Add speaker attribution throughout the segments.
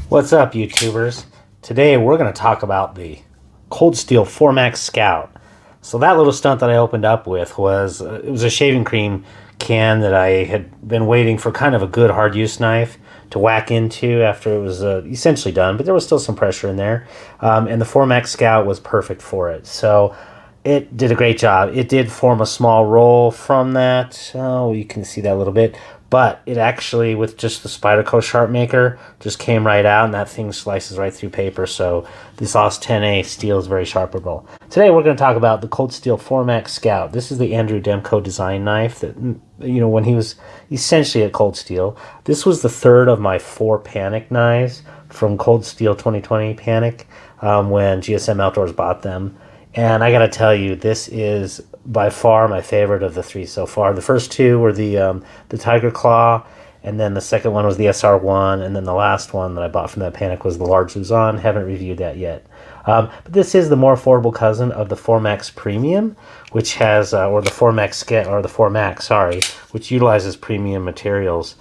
Speaker 1: What's up, YouTubers? Today we're going to talk about the Cold Steel 4MAX Scout. So that little stunt that I opened up with was, it was a shaving cream can that I had been waiting for kind of a good hard use knife to whack into after it was essentially done, but there was still some pressure in there. And the 4MAX Scout was perfect for it. So it did a great job. It did form a small roll from that. Oh, you can see that a little bit. But it actually, with just the Spyderco Sharp Maker, just came right out, and that thing slices right through paper. So this OS 10A steel is very sharpenable. Today we're going to talk about the Cold Steel 4MAX Scout. This is the Andrew Demko design knife that, you know, when he was essentially at Cold Steel. This was the third of my 4 Panic knives from Cold Steel 2020 Panic when GSM Outdoors bought them. And I got to tell you, this is by far my favorite of the 3 so far. The first 2 were the Tiger Claw, and then the second one was the SR1, and then the last one that I bought from that Panic was the large Luzon. Haven't reviewed that yet. But this is the more affordable cousin of the 4MAX Premium, which has, or the 4MAX, sorry, which utilizes premium materials.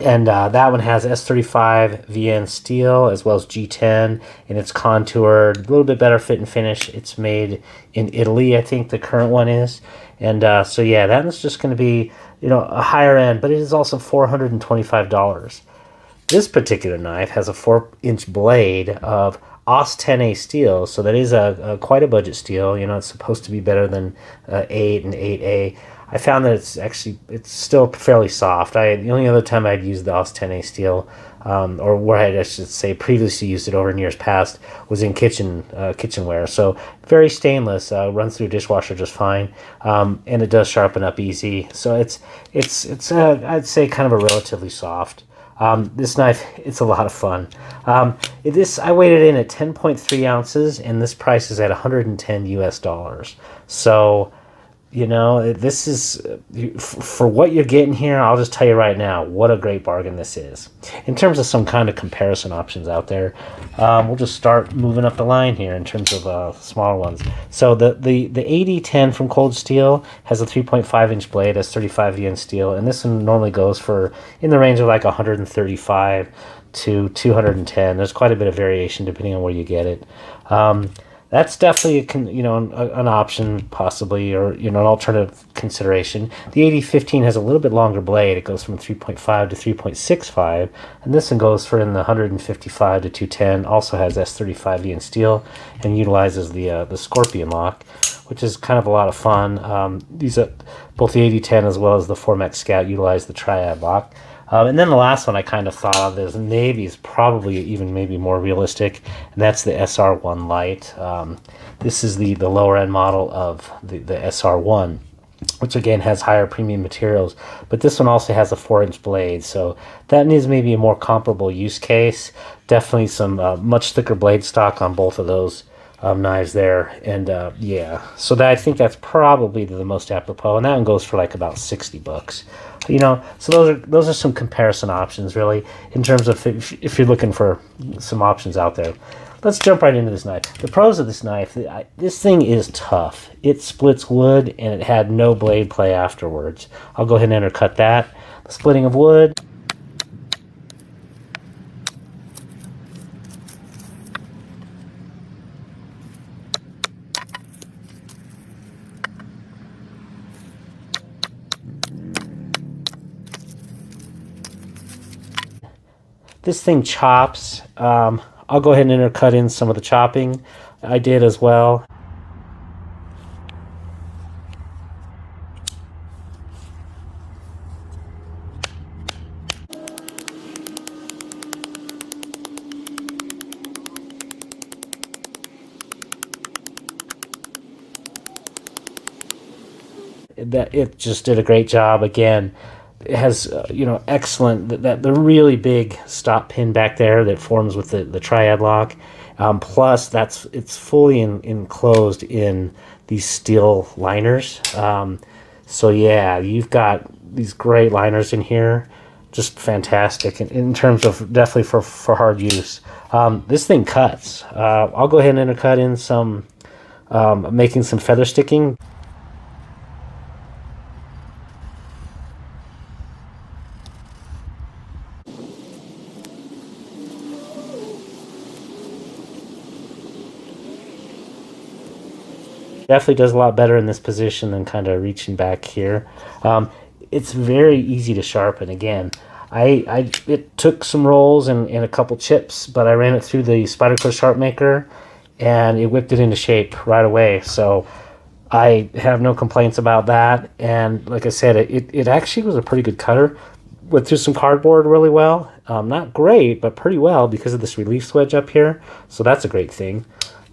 Speaker 1: And that one has S35 VN steel as well as G10, and it's contoured, a little bit better fit and finish. It's made in Italy, I think the current one is. And so yeah, that one's just going to be, you know, a higher end, but it is also $425. This particular knife has a 4-inch blade of OS 10A steel, so that is a quite a budget steel. You know, it's supposed to be better than 8 and 8A. I found that it's still fairly soft. The only other time I'd used the OS 10A steel, or where I should say previously used it over in years past, was in kitchenware. So very stainless, runs through a dishwasher just fine, and it does sharpen up easy. So it's I'd say kind of a relatively soft. This knife, it's a lot of fun. I weighed it in at 10.3 ounces, and this price is at 110 US dollars. So, you know, this is, for what you're getting here, I'll just tell you right now, what a great bargain this is. In terms of some kind of comparison options out there, we'll just start moving up the line here in terms of smaller ones. So the 8010 from Cold Steel has a 3.5-inch blade, has 35 VN steel, and this one normally goes for in the range of like 135 to 210. There's quite a bit of variation depending on where you get it. That's definitely an option, possibly, or an alternative consideration. The 8015 has a little bit longer blade. It goes from 3.5 to 3.65, and this one goes for in the 155 to 210. Also has S35 in steel and utilizes the Scorpion lock, which is kind of a lot of fun. These are both the 8010 as well as the 4MAX Scout utilize the Triad lock. And then the last one I kind of thought of is maybe is probably even maybe more realistic, and that's the SR1 Lite. This is the lower end model of the SR1, which again has higher premium materials, but this one also has a 4-inch blade, so that needs maybe a more comparable use case. Definitely some much thicker blade stock on both of those knives there, and yeah, so I think that's probably the most apropos, and that one goes for like about $60. You know, so those are some comparison options, really, in terms of if you're looking for some options out there. Let's jump right into this knife. The pros of this knife: this thing is tough. It splits wood, and it had no blade play afterwards. I'll go ahead and undercut that. The splitting of wood. This thing chops. I'll go ahead and intercut in some of the chopping. I did as well. It just did a great job again. It has excellent the really big stop pin back there that forms with the Triad lock. Plus it's fully enclosed in these steel liners. So yeah, you've got these great liners in here, just fantastic in terms of definitely for hard use. This thing cuts. I'll go ahead and intercut in some, making some feather sticking. Definitely does a lot better in this position than kind of reaching back here. It's very easy to sharpen. Again, it took some rolls and a couple chips, but I ran it through the Spyderco Sharp Maker, and it whipped it into shape right away. So I have no complaints about that. And like I said, it actually was a pretty good cutter. Went through some cardboard really well. Not great, but pretty well because of this relief wedge up here. So that's a great thing.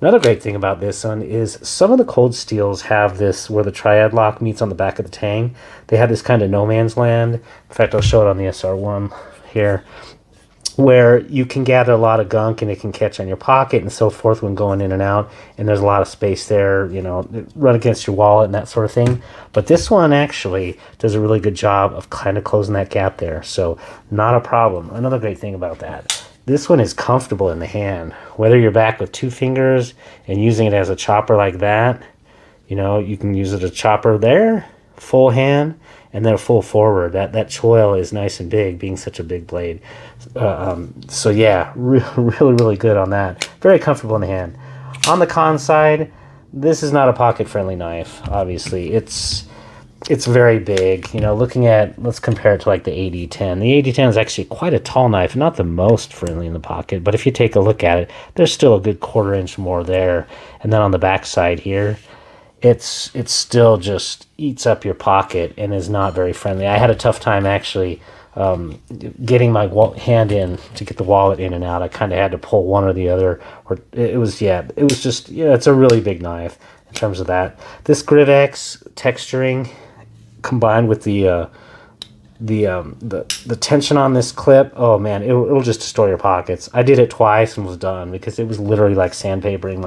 Speaker 1: Another great thing about this one is some of the cold steels have this where the triad lock meets on the back of the tang. They have this kind of no man's land. In fact, I'll show it on the SR1 here, where you can gather a lot of gunk and it can catch on your pocket and so forth when going in and out. And there's a lot of space there, you know, run against your wallet and that sort of thing. But this one actually does a really good job of kind of closing that gap there. So not a problem. Another great thing about that. This one is comfortable in the hand. Whether you're back with 2 fingers and using it as a chopper like that, you know, you can use it as a chopper there, full hand, and then a full forward. That choil is nice and big, being such a big blade. So yeah, really, really good on that. Very comfortable in the hand. On the con side, this is not a pocket-friendly knife, obviously. It's very big. You know, looking at, let's compare it to like the AD10. The AD10 is actually quite a tall knife, not the most friendly in the pocket, but if you take a look at it, there's still a good 1/4 inch more there. And then on the back side here, it's still just eats up your pocket and is not very friendly. I had a tough time actually getting my hand in to get the wallet in and out. I kind of had to pull one or the other. Or it was just, yeah, it's a really big knife in terms of that. This Grivex texturing combined with the tension on this clip, oh man, it'll just destroy your pockets. I did it twice and was done because it was literally like sandpapering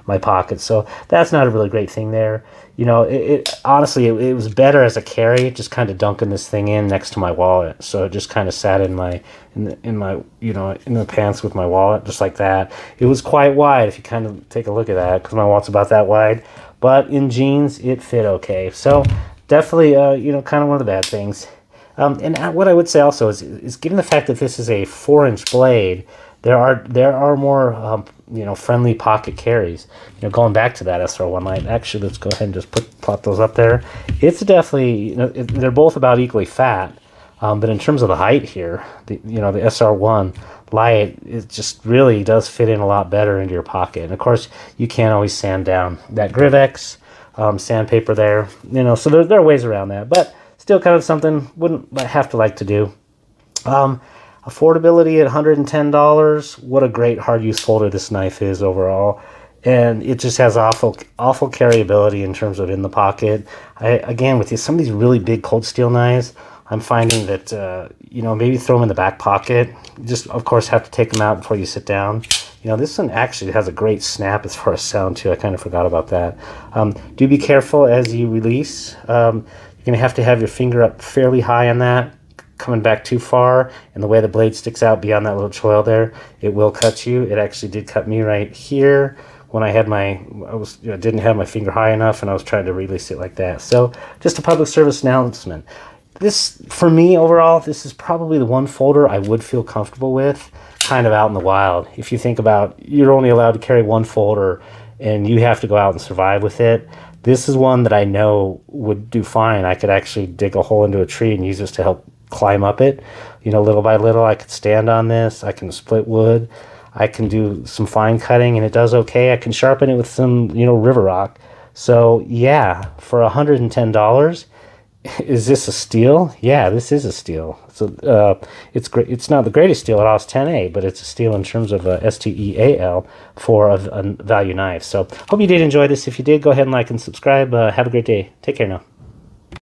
Speaker 1: my pockets. So that's not a really great thing there. You know, honestly, it was better as a carry, just kind of dunking this thing in next to my wallet. So it just kind of sat in my you know, in the pants with my wallet, just like that. It was quite wide if you kind of take a look at that, because my wallet's about that wide. But in jeans, it fit okay. So definitely, you know, kind of one of the bad things. And what I would say also is given the fact that this is a 4-inch blade, there are more you know, friendly pocket carries. You know, going back to that SR1 light, actually, let's go ahead and just plop those up there. It's definitely, you know, they're both about equally fat, but in terms of the height here, you know, the SR1 light, it just really does fit in a lot better into your pocket. And of course, you can't always sand down that Grivex sandpaper there. You know, so there are ways around that, but still kind of something wouldn't have to like to do. Affordability at $110. What a great hard use folder this knife is overall. And it just has awful carryability in terms of in the pocket. Again, with some of these really big cold steel knives, I'm finding that, you know, maybe throw them in the back pocket. Just, of course, have to take them out before you sit down. You know, this one actually has a great snap as far as sound, too. I kind of forgot about that. Do be careful as you release. You're going to have your finger up fairly high on that, coming back too far, and the way the blade sticks out beyond that little choil there, it will cut you. It actually did cut me right here when I had didn't have my finger high enough, and I was trying to release it like that. So just a public service announcement. This, for me overall, this is probably the one folder I would feel comfortable with, kind of out in the wild. If you think about, you're only allowed to carry one folder, and you have to go out and survive with it. This is one that I know would do fine. I could actually dig a hole into a tree and use this to help climb up it. You know, little by little, I could stand on this. I can split wood. I can do some fine cutting, and it does okay. I can sharpen it with some, you know, river rock. So, yeah, for $110, is this a steal? Yeah, this is a steal. So it's great. It's not the greatest steal at AUS 10A, but it's a steal in terms of STEAL for a value knife. So hope you did enjoy this. If you did, go ahead and like and subscribe. Have a great day. Take care now.